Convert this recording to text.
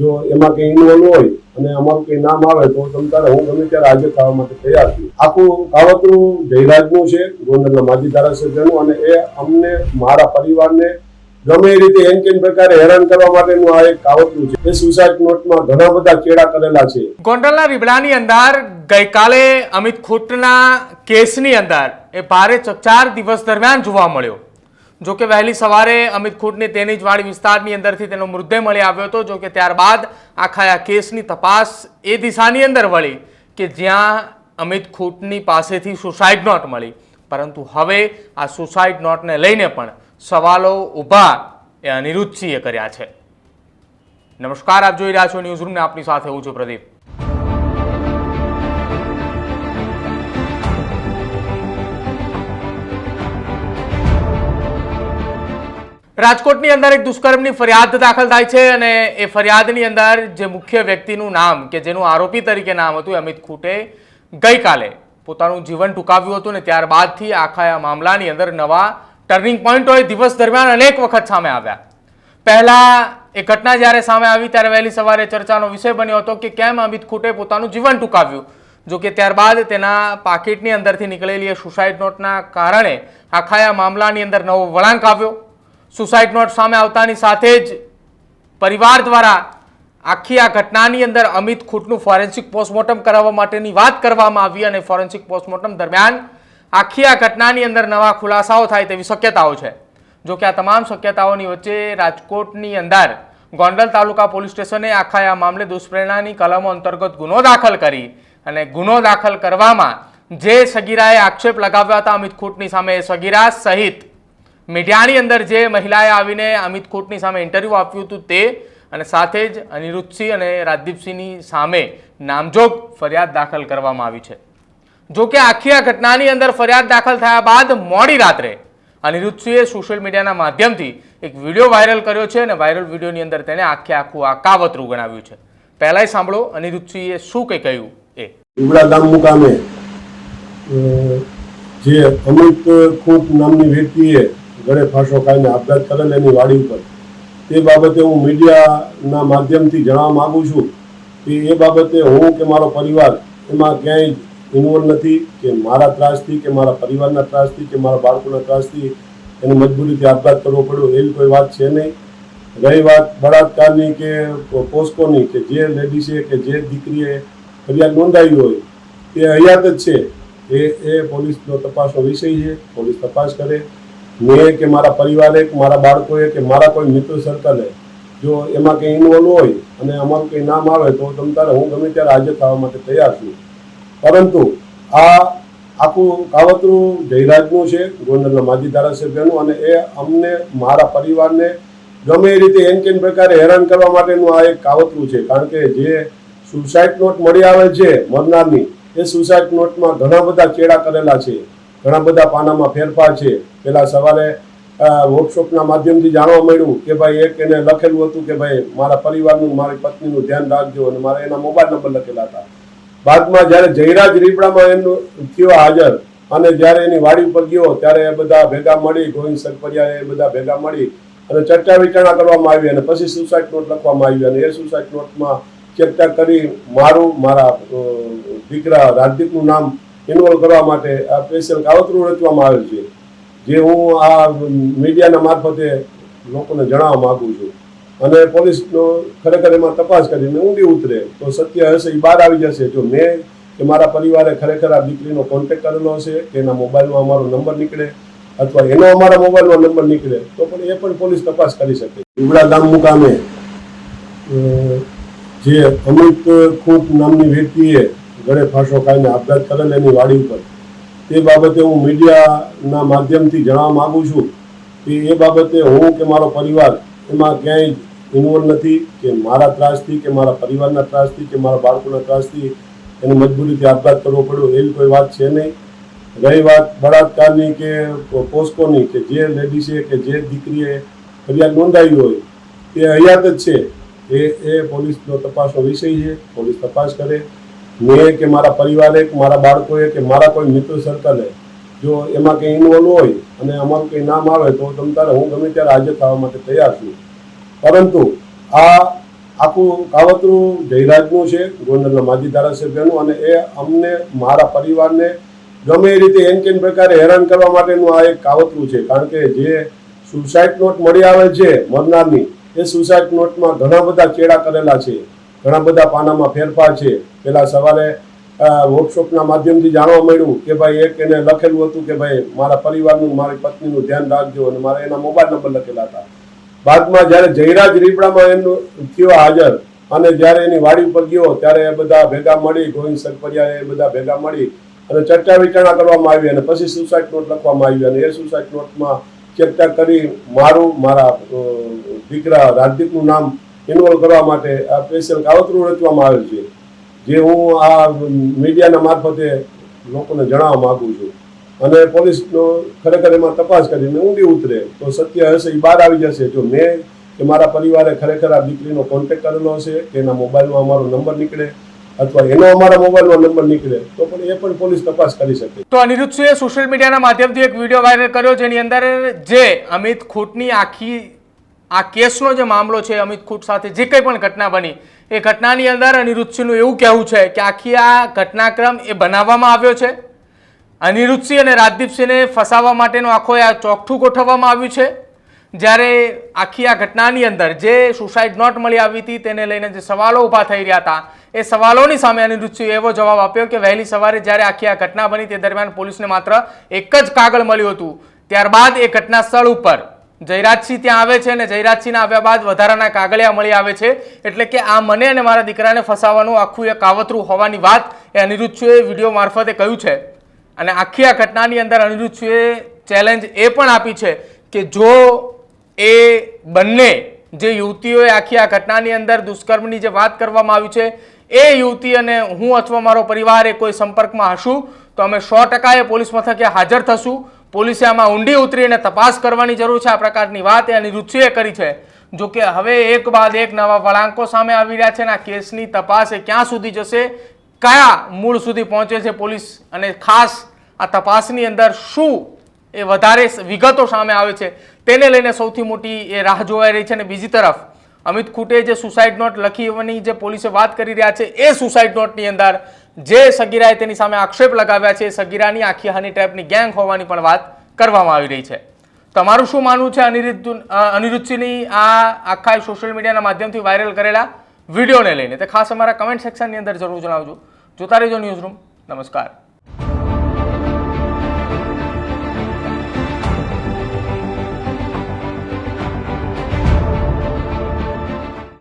જો એમાં કંઈ ઇન્વોલ્વ હોય અને અમારું કંઈ નામ આવે તો તમ તારે હું ગમે ત્યારે હાજર થવા માટે તૈયાર છું. આખું કાવતરું જયરાજનું છે, ગોંડલના માજી ધારાસભ્યનું, અને એ અમને મારા પરિવારને ગમે એ રીતે એન કેન પ્રકારે હેરાન કરવા માટેનું આ એક કાવતરું છે. એ સુસાઇડ નોટમાં ઘણા બધા ચેડા કરેલા છે. ગોંડલના રીબડાની અંદર ગઈકાલે અમિત ખૂટના કેસની અંદર એ ભારે ચકચાર દિવસ દરમિયાન જોવા મળ્યો. જો કે વહેલી સવારે અમિત ખૂટને તેની જ વાડી વિસ્તારની અંદરથી તેનો મૃતદેહ મળી આવ્યો હતો. જો કે ત્યારબાદ આખા આ કેસની તપાસ એ દિશાની અંદર વળી કે જ્યાં અમિત ખૂટની પાસેથી સુસાઇડ નોટ મળી, પરંતુ હવે આ સુસાઇડ નોટને લઈને પણ સવાલો ઊભા એ અનિરુદ્ધસિંહે કર્યા છે. નમસ્કાર, આપ જોઈ રહ્યા છો ન્યૂઝ રૂમ ને આપની સાથે હું છું પ્રદીપ. રાજકોટની અંદર એક દુષ્કર્મની ફરિયાદ દાખલ થાય છે અને એ ફરિયાદની અંદર જે મુખ્ય વ્યક્તિનું નામ કે જેનું આરોપી તરીકે નામ હતું અમિત ખૂટે ગઈકાલે પોતાનું જીવન ટૂંકાવ્યું હતું ને ત્યારબાદથી આખા આ મામલાની અંદર નવા ટર્નિંગ પોઈન્ટો દિવસ દરમિયાન અનેક વખત સામે આવ્યા. પહેલા એ ઘટના જ્યારે સામે આવી ત્યારે વહેલી સવારે ચર્ચાનો વિષય બન્યો હતો કે કેમ અમિત ખૂટે પોતાનું જીવન ટૂંકાવ્યું. જો કે ત્યારબાદ તેના પાકીટની અંદરથી નીકળેલી સુસાઇડ નોટના કારણે આખા આ મામલાની અંદર નવો વળાંક આવ્યો. સુસાઇડ નોટ સામે આવતાની સાથે જ પરિવાર દ્વારા આખી આ ઘટનાની અંદર અમિત ખૂટનું ફોરેન્સિક પોસ્ટમોર્ટમ કરાવવા માટેની વાત કરવામાં આવી અને ફોરેન્સિક પોસ્ટમોર્ટમ દરમિયાન આખી આ ઘટનાની અંદર નવા ખુલાસાઓ થાય તેવી શક્યતાઓ છે. જો કે આ તમામ શક્યતાઓની વચ્ચે રાજકોટની અંદર ગોંડલ તાલુકા પોલીસ સ્ટેશને આખા આ મામલે દુષ્પ્રેરણાની કલમો અંતર્ગત ગુનો દાખલ કરી અને ગુનો દાખલ કરવામાં જે સગીરાએ આક્ષેપ લગાવ્યા હતા અમિત ખૂટની સામે, સગીરા સહિત મીડિયાની અંદર જે મહિલાએ આવીને અમિત ખૂટની સામે ઇન્ટરવ્યૂ આપ્યું હતું તે અને સાથે જ અનિરુદ્ધસિંહ અને રાજદીપસિંહની સામે નામજોગ ફરિયાદ દાખલ કરવામાં આવી છે. જો કે આખી આ ઘટનાની અંદર ફરિયાદ દાખલ થયા બાદ મોડી રાત્રે અનિરુદ્ધસિંહે સોશિયલ મીડિયાના માધ્યમથી એક વિડીયો વાયરલ કર્યો છે અને વાયરલ વિડીયોની અંદર તેણે આખું આ કાવતરું ગણાવ્યું છે. પહેલાં સાંભળો અનિરુદ્ધસિંહે શું કંઈ કહ્યું એ. રીબડા ગામ મુકામે જે અમિત ખૂટ નામની વ્યક્તિએ ગળે ફાંસો ખાઈને આપઘાત કરેલ એની વાડી ઉપર, તે બાબતે હું મીડિયાના માધ્યમથી જણાવવા માગું છું કે એ બાબતે હું કે મારો પરિવાર એમાં ક્યાંય ઇન્વોલ્વ નથી, કે મારા ત્રાસથી કે મારા પરિવારના ત્રાસથી કે મારા બાળકોના ત્રાસથી એને મજબૂરીથી આપઘાત કરવો પડ્યો એવી કોઈ વાત છે નહીં. રહી વાત બળાત્કારની કે પોસ્કોની, કે જે લેડીસે કે જે દીકરીએ ફરિયાદ નોંધાવી હોય તે હયાત જ છે, એ પોલીસનો તપાસનો વિષય છે. પોલીસ તપાસ કરે. મેં કે મારા પરિવારે કે મારા બાળકોએ કે મારા કોઈ મિત્ર સર્કલે જો એમાં કંઈ ઇન્વોલ્વ હોય અને અમારું કંઈ નામ આવે તો તમ તારે હું ગમે ત્યારે હાજર થવા માટે તૈયાર છું. પરંતુ આ આખું કાવતરું જયરાજનું છે, ગોંડલના માજી ધારાસભ્યનું, અને એ અમને મારા પરિવારને ગમે એ રીતે એન કેન પ્રકારે હેરાન કરવા માટેનું આ એક કાવતરું છે. કારણ કે જે સુસાઇડ નોટ મળી આવે છે મરનારની, એ સુસાઇડ નોટમાં ઘણા બધા ચેડા કરેલા છે, ઘણા બધા પાનામાં ફેરફાર છે. પેલા સવારે વર્કશોપના માધ્યમથી જાણવા મળ્યું કે ભાઈ એક એને લખેલું હતું કે ભાઈ મારા પરિવારનું, મારી પત્નીનું ધ્યાન રાખજો, અને મારા એના મોબાઈલ નંબર લખેલા હતા. બાદમાં જ્યારે જયરાજ રીબડામાં એમનું થયો હાજર અને જ્યારે એની વાડી ઉપર ગયો ત્યારે એ બધા ભેગા મળી, ગોવિંદ સરપરિયા એ બધા ભેગા મળી અને ચર્ચા વિચારણા કરવામાં આવી અને પછી સુસાઇડ નોટ લખવામાં આવી અને એ સુસાઇડ નોટમાં ચર્ચા કરી મારા દીકરા રાજદીપનું નામ ઇન્વોલ્વ કરવા માટે આ સ્પેશિયલ કાવતરું રચવામાં આવેલ છે, જે હું આ મીડિયાના મારફતે લોકોને જણાવવા માગું છું. અને પોલીસનો ખરેખર એમાં તપાસ કરીને ઊંડી ઉતરે તો સત્ય હશે એ બહાર આવી જશે. જો મેં કે મારા પરિવારે ખરેખર આ દીકરીનો કોન્ટેક્ટ કરેલો હશે કે એના મોબાઈલમાં અમારો નંબર નીકળે અથવા એનો અમારા મોબાઈલમાં નંબર નીકળે તો પણ એ પણ પોલીસ તપાસ કરી શકે. રીબડા ગામ મુકામે જે અમિત ખૂટ નામની વ્યક્તિએ ગળે ફાંસો ખાઈને આપઘાત કરેલ એની વાડી ઉપર, તે બાબતે હું મીડિયાના માધ્યમથી જણાવવા માગું છું કે એ બાબતે હું કે મારો પરિવાર એમાં ક્યાંય ઇન્વોલ્વ નથી, કે મારા ત્રાસથી કે મારા પરિવારના ત્રાસથી કે મારા બાળકોના ત્રાસથી એને મજબૂરીથી આપઘાત કરવો પડ્યો એવી કોઈ વાત છે નહીં. રહી વાત બળાત્કારની કે પોસ્કોની, કે જે લેડીસે કે જે દીકરીએ ફરિયાદ નોંધાવી હોય તે હયાત જ છે, એ પોલીસનો તપાસનો વિષય છે. પોલીસ તપાસ કરે. મેં કે મારા પરિવારે કે મારા બાળકોએ કે મારા કોઈ મિત્ર સર્કલે જો એમાં કંઈ ઇન્વોલ્વ હોય અને અમારું કંઈ નામ આવે તો તમ તારે હું ગમે ત્યારે હાજર થવા માટે તૈયાર છું. પરંતુ આ આખું કાવતરું જયરાજનું છે, ગોંડલના માજી ધારાસભ્યનું, અને એ અમને મારા પરિવારને ગમે એ રીતે એન કેન પ્રકારે હેરાન કરવા માટેનું આ એક કાવતરું છે. કારણ કે જે સુસાઇડ નોટ મળી આવે છે મરનારની, એ સુસાઇડ નોટમાં ઘણા બધા ચેડા કરેલા છે, ઘણા બધા પાનામાં ફેરફાર છે. પેલા સવારે વર્કશોપના માધ્યમથી જાણવા મળ્યું કે ભાઈ એક એને લખેલું હતું કે ભાઈ મારા પરિવારનું, મારી પત્નીનું ધ્યાન રાખજો, અને મારા એના મોબાઈલ નંબર લખેલા હતા. બાદમાં જ્યારે જયરાજ રીબડામાં એમનું થયો હાજર, અને જ્યારે એની વાડી ઉપર ગયો ત્યારે એ બધા ભેગા મળી, ગોવિંદ સરપરિયા એ બધા ભેગા મળી અને ચર્ચા વિચારણા કરવામાં આવી, અને પછી સુસાઇડ નોટ લખવામાં આવી, અને એ સુસાઇડ નોટમાં ચર્ચા કરી મારા દીકરા રાજદીપનું નામ ઇન્વોલ્વ કરવા માટે આ સ્પેશિયલ કાવતરું રચવામાં આવેલ છે, જે હું આ મીડિયાના મારફતે લોકોને જણાવવા માગું છું. અને પોલીસનો ખરેખર એમાં તપાસ કરીને ઊંડી ઉતરે તો સત્ય હશે એ બહાર આવી જશે. જો મેં કે મારા પરિવારે ખરેખર આ દીકરીનો કોન્ટેક્ટ કરેલો હશે, કે એના મોબાઈલમાં અમારો નંબર નીકળે અથવા એનો અમારા મોબાઈલમાં નંબર નીકળે તો પણ એ પણ પોલીસ તપાસ કરી શકે. તો અનિરુદ્ધસિંહે સોશિયલ મીડિયાના માધ્યમથી એક વિડીયો વાયરલ કર્યો, જેની અંદર જે અમિત ખૂટની આખી આ કેસનો જે મામલો છે, અમિત ખૂટ સાથે જે કંઈ પણ ઘટના બની, એ ઘટનાની અંદર અનિરુદ્ધસિંહનું એવું કહેવું છે કે આખી આ ઘટનાક્રમ એ બનાવવામાં આવ્યો છે. અનિરુદ્ધસિંહ અને રાજદીપસિંહને ફસાવવા માટેનું આખો આ ચોકઠું ગોઠવવામાં આવ્યું છે. જ્યારે આખી આ ઘટનાની અંદર જે સુસાઇડ નોટ મળી આવી હતી તેને લઈને જે સવાલો ઊભા થઈ રહ્યા હતા, એ સવાલોની સામે અનિરુદ્ધસિંહે એવો જવાબ આપ્યો કે વહેલી સવારે જ્યારે આખી આ ઘટના બની તે દરમિયાન પોલીસને માત્ર એક જ કાગળ મળ્યું હતું. ત્યારબાદ એ ઘટના સ્થળ ઉપર જયરાજસિંહ ત્યાં આવે છે, અને જયરાજસિંહના આવ્યા બાદ વધારાના કાગળિયા મળી આવે છે. એટલે કે આ મને અને મારા દીકરાને ફસાવવાનું આખું એ કાવતરું હોવાની વાત એ અનિરુદ્ધસિંહે વિડીયો મારફતે કહ્યું છે. અને આખી આ ઘટનાની અંદર અનિરુદ્ધસિંહે ચેલેન્જ એ પણ આપી છે કે જો એ બંને જે યુવતીઓએ આખી આ ઘટનાની અંદર દુષ્કર્મની જે વાત કરવામાં આવી છે, એ યુવતી અને હું અથવા મારો પરિવાર એ કોઈ સંપર્કમાં હશું તો અમે 100% એ પોલીસ મથકે હાજર થશું. પોલીસે આમાં ઊંડી ઉતરીને તપાસ કરવાની જરૂર છે. આ પ્રકારની વાત એ અનિરુદ્ધસિંહે કરી છે. જો કે હવે એક બાદ એક નવા વળાંકો સામે આવી રહ્યા છે, અને આ કેસની તપાસ એ ક્યાં સુધી જશે, કયા મૂળ સુધી પહોંચે છે પોલીસ, અને ખાસ આ તપાસની અંદર શું એ વધારે વિગતો સામે આવે છે તેને લઈને સૌથી મોટી એ રાહ જોવાઈ રહી છે. અને બીજી તરફ અમિત ખૂટે જે સુસાઇડ નોટ લખી હોવાની જે પોલીસે વાત કરી રહ્યા છે, એ સુસાઇડ નોટની અંદર જે સગીરાએ તેની સામે આક્ષેપ લગાવ્યા છે, એ સગીરાની આખી હની ટાઈપની ગેંગ હોવાની પણ વાત કરવામાં આવી રહી છે. તમારું શું માનવું છે અનિરુદ્ધસિંહની આ આખા સોશિયલ મીડિયાના માધ્યમથી વાયરલ કરેલા વિડીયોને લઈને? તે ખાસ અમારા કમેન્ટ સેક્શનની અંદર જરૂર જણાવજો. જોતા રહેજો ન્યૂઝરૂમ. નમસ્કાર.